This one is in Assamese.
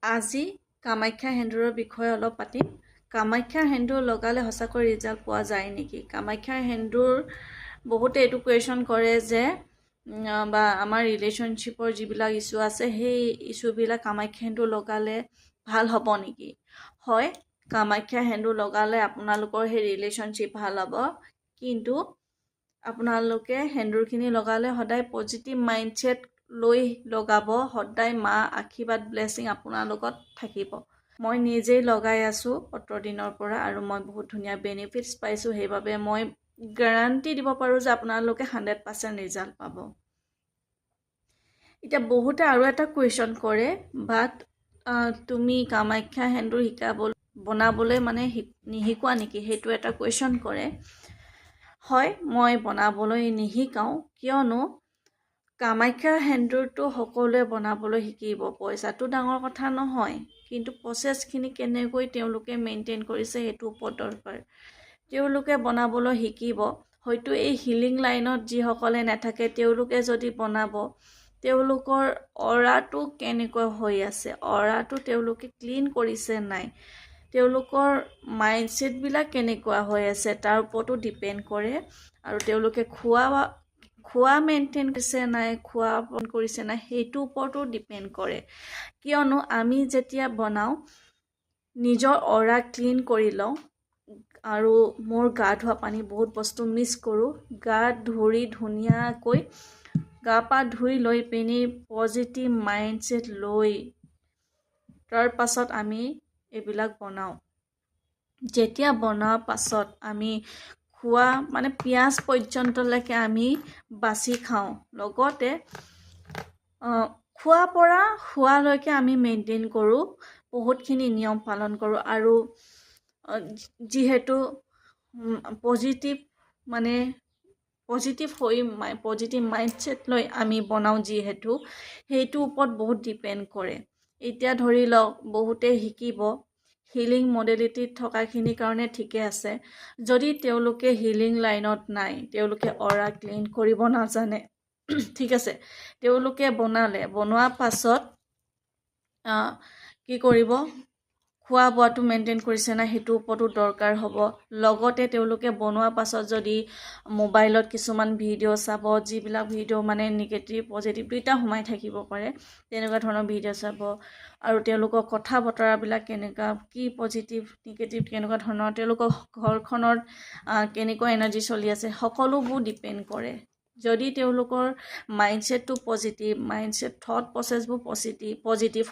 আজি কামাখ্যা সেন্দুৰৰ বিষয়ে অলপ পাতিম। কামাখ্যাৰ সেন্দুৰ লগালে সঁচাকৈ ৰিজাল্ট পোৱা যায় নেকি? কামাখ্যাৰ সেন্দুৰ বহুতে এইটো কুৱেশ্যন কৰে যে বা আমাৰ ৰিলেশ্যনশ্বিপৰ যিবিলাক ইছ্যু আছে সেই ইছ্যুবিলাক কামাখ্যা সেন্দুৰ লগালে ভাল হ'ব নেকি? হয়, কামাখ্যা সেন্দুৰ লগালে আপোনালোকৰ সেই ৰিলেশ্যনশ্বিপ ভাল হ'ব, কিন্তু আপোনালোকে সেন্দুৰখিনি লগালে সদায় পজিটিভ মাইণ্ডছেট লৈ লগাব। সদায় মা আশীৰ্বাদ ব্লেছিং আপোনাৰ লগত থাকিব। মই নিজেই লগাই আছোঁ 17 দিনৰ পৰা আৰু মই বহুত ধুনীয়া বেনিফিটছ পাইছোঁ। সেইবাবে মই গেৰাণ্টি দিব পাৰোঁ যে আপোনালোকে 100% ৰিজাল্ট পাব। এতিয়া বহুতে আৰু এটা কুৱেশ্যন কৰে, বাট তুমি কামাখ্যা সেন্দুৰ বনাবলৈ মানে নিশিকোৱা নেকি? সেইটো এটা কুৱেশ্যন কৰে। হয়, মই বনাবলৈ নিশিকাওঁ, কিয়নো কামাখ্যাৰ সেন্দুৰটো সকলোৱে বনাবলৈ শিকিব। পইচাটো ডাঙৰ কথা নহয়, কিন্তু প্ৰচেছখিনি কেনেকৈ তেওঁলোকে মেইনটেইন কৰিছে সেইটো ওপৰত দৰকাৰ। তেওঁলোকে বনাবলৈ শিকিব। হয়তো এই হিলিং লাইনত যিসকলে নাথাকে তেওঁলোকে যদি বনাব, তেওঁলোকৰ অৰাটো কেনেকুৱা হৈ আছে, অৰাটো তেওঁলোকে ক্লিন কৰিছে নাই, তেওঁলোকৰ মাইণ্ডছেটবিলাক কেনেকুৱা হৈ আছে তাৰ ওপৰতো ডিপেণ্ড কৰে। আৰু তেওঁলোকে খোৱা মেইনটেইন কৰিছে নাই, খোৱা বন্ধ কৰিছে নাই, সেইটোৰ ওপৰতো ডিপেণ্ড কৰে। কিয়নো আমি যেতিয়া বনাওঁ নিজৰ অৰা ক্লিন কৰি লওঁ, আৰু মোৰ গা ধোৱা পানী বহুত বস্তু মিক্স কৰোঁ। গা ধুই ধুনীয়াকৈ গা পা ধুই লৈ পিনি পজিটিভ মাইণ্ডছেট লৈ তাৰ পাছত আমি এইবিলাক বনাওঁ। যেতিয়া বনোৱাৰ পাছত আমি খোৱা মানে পিঁয়াজ পৰ্যন্তলৈকে আমি বাছি খাওঁ। লগতে খোৱাৰ পৰা শোৱালৈকে আমি মেইনটেইন কৰোঁ, বহুতখিনি নিয়ম পালন কৰোঁ। আৰু যিহেতু পজিটিভ মাইণ্ডছেট লৈ আমি বনাওঁ, যিহেতু সেইটোৰ ওপৰত বহুত ডিপেণ্ড কৰে। এতিয়া ধৰি লওক বহুতে শিকিব, হিলিং মডেলিটিত থকাখিনিৰ কাৰণে ঠিকে আছে। যদি তেওঁলোকে হিলিং লাইনত নাই, তেওঁলোকে অৰা ক্লিন কৰিব নাজানে, ঠিক আছে, তেওঁলোকে বনোৱাৰ পাছত কি কৰিব, খোৱা বোৱাটো মেইনটেইন কৰিছে নাই সেইটোৰ ওপৰতো দৰকাৰ হ'ব। লগতে তেওঁলোকে বনোৱাৰ পাছত যদি মোবাইলত কিছুমান ভিডিঅ' চাব, যিবিলাক ভিডিঅ' মানে নিগেটিভ পজিটিভ দুইটা সোমাই থাকিব পাৰে, তেনেকুৱা ধৰণৰ ভিডিঅ' চাব। আৰু তেওঁলোকৰ কথা বতৰাবিলাক কেনেকুৱা, কি পজিটিভ নিগেটিভ কেনেকুৱা ধৰণৰ, তেওঁলোকৰ ঘৰখনত কেনেকুৱা এনাৰ্জি চলি আছে, সকলোবোৰ ডিপেণ্ড কৰে। যদি তেওঁলোকৰ মাইণ্ডছেটটো পজিটিভ, থট প্ৰচেছবোৰ পজিটিভ